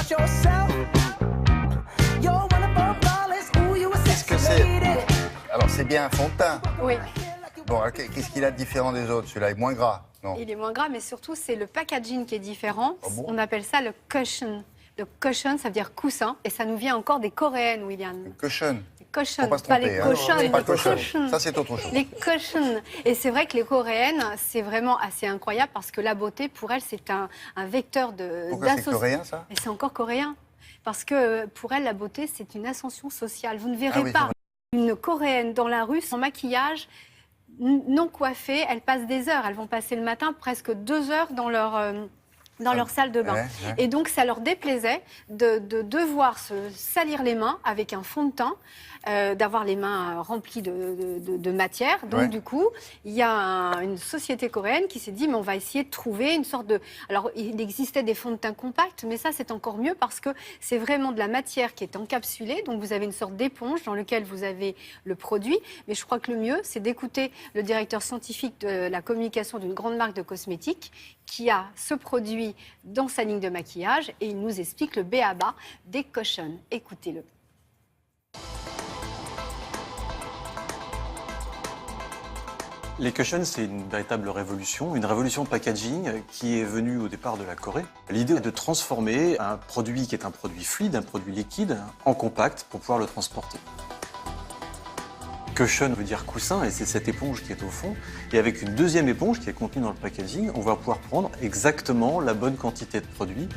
Qu'est-ce que c'est? Alors, c'est bien un fond de teint. Oui. Bon, qu'est-ce qu'il a de différent des autres? Celui-là est moins gras, non? Il est moins gras, mais surtout, c'est le packaging qui est différent. Ah bon? On appelle ça le cushion. Le cushion, ça veut dire coussin. Et ça nous vient encore des Coréennes, William. Le cushion. Les cushions, Faut pas se pas tromper, les hein. cochons. C'est pas les cochon. cushions. Ça, c'est autre chose. Les cushions. Et c'est vrai que les Coréennes, c'est vraiment assez incroyable parce que la beauté, pour elles, c'est un vecteur de. Pourquoi c'est coréen, ça? Et c'est encore coréen. Parce que pour elles, la beauté, c'est une ascension sociale. Vous ne verrez oui, pas une Coréenne dans la rue sans maquillage, non coiffées, elles passent des heures. Elles vont passer le matin presque 2 heures dans leur salle de bain. Ouais. Et donc, ça leur déplaisait de devoir se salir les mains avec un fond de teint, d'avoir les mains remplies de matière. Donc, du coup, il y a une société coréenne qui s'est dit, mais on va essayer de trouver une sorte de... Alors, il existait des fonds de teint compacts, mais ça, c'est encore mieux parce que c'est vraiment de la matière qui est encapsulée. Donc, vous avez une sorte d'éponge dans laquelle vous avez le produit. Mais je crois que le mieux, c'est d'écouter le directeur scientifique de la communication d'une grande marque de cosmétiques qui a ce produit dans sa ligne de maquillage et il nous explique le b.a.-ba des cushions. Écoutez-le. Les cushions, c'est une véritable révolution, une révolution de packaging qui est venue au départ de la Corée. L'idée est de transformer un produit qui est un produit fluide, un produit liquide, en compact pour pouvoir le transporter. Cushion veut dire coussin et c'est cette éponge qui est au fond. Et avec une deuxième éponge qui est contenue dans le packaging, on va pouvoir prendre exactement la bonne quantité de produit.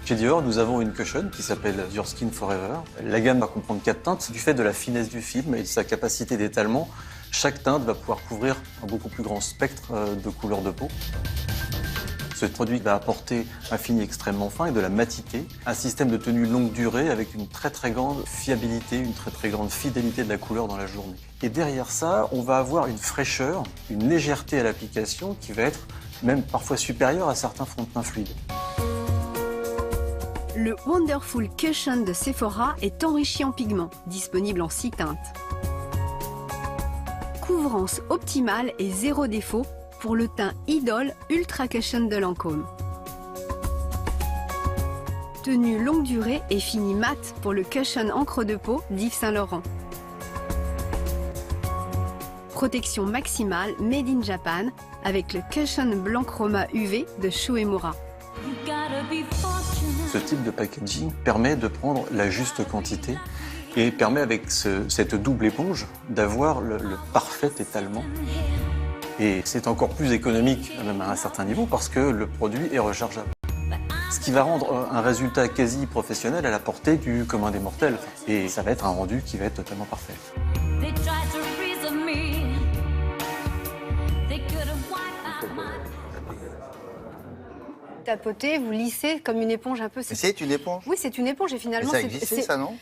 Chez Dior, nous avons une cushion qui s'appelle Your Skin Forever. La gamme va comprendre 4 teintes. Du fait de la finesse du film et de sa capacité d'étalement, chaque teinte va pouvoir couvrir un beaucoup plus grand spectre de couleurs de peau. Ce produit va apporter un fini extrêmement fin et de la matité, un système de tenue longue durée avec une très très grande fiabilité, une très très grande fidélité de la couleur dans la journée. Et derrière ça, on va avoir une fraîcheur, une légèreté à l'application qui va être même parfois supérieure à certains fonds de teint fluides. Le Wonderful Cushion de Sephora est enrichi en pigments, disponible en 6 teintes. Couvrance optimale et zéro défaut pour le teint Idol Ultra Cushion de Lancôme. Tenue longue durée et fini mat pour le Cushion encre de peau d'Yves Saint Laurent. Protection maximale Made in Japan avec le Cushion blanc chroma UV de Shuemura. Ce type de packaging permet de prendre la juste quantité et permet avec cette double éponge d'avoir le parfait étalement. Et c'est encore plus économique, même à un certain niveau, parce que le produit est rechargeable. Ce qui va rendre un résultat quasi professionnel à la portée du commun des mortels. Et ça va être un rendu qui va être totalement parfait. Tapoter, vous lissez comme une éponge un peu. C'est une éponge? Oui, c'est une éponge et finalement... Mais ça existait, ça, non?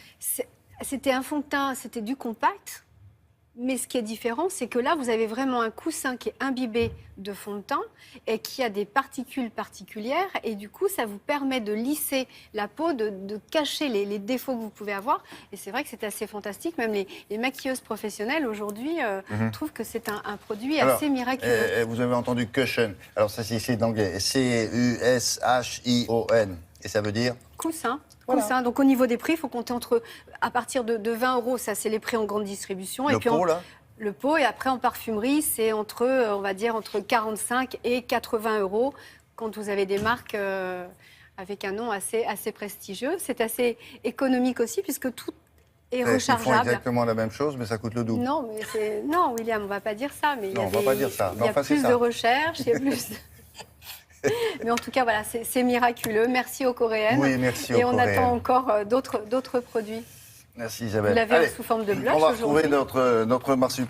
C'était un fond de teint, c'était du compact. Mais ce qui est différent, c'est que là, vous avez vraiment un coussin qui est imbibé de fond de teint et qui a des particules particulières. Et du coup, ça vous permet de lisser la peau, de cacher les défauts que vous pouvez avoir. Et c'est vrai que c'est assez fantastique. Même les maquilleuses professionnelles, aujourd'hui, trouvent que c'est un produit assez miraculeux. Vous avez entendu cushion. Alors, ça, c'est ici d'anglais. C-U-S-H-I-O-N. Et ça veut dire? Coussin. Voilà. Coussin. Donc, au niveau des prix, il faut compter à partir de 20 €. Ça, c'est les prix en grande distribution. Le pot, là? Le pot. Et après, en parfumerie, c'est on va dire, entre 45 et 80 € quand vous avez des marques avec un nom assez prestigieux. C'est assez économique aussi, puisque tout est rechargeable. Ils font exactement la même chose, mais ça coûte le double. Non, non, William, on ne va pas dire ça. Mais Non, on ne va pas dire ça. Il y a plus de recherche, il y a plus... Mais en tout cas, voilà, c'est miraculeux. Merci aux Coréennes. Oui, merci aux Coréennes. Et on attend encore d'autres produits. Merci Isabelle. Vous l'avez sous forme de blush on va aujourd'hui. retrouver notre marsupilami.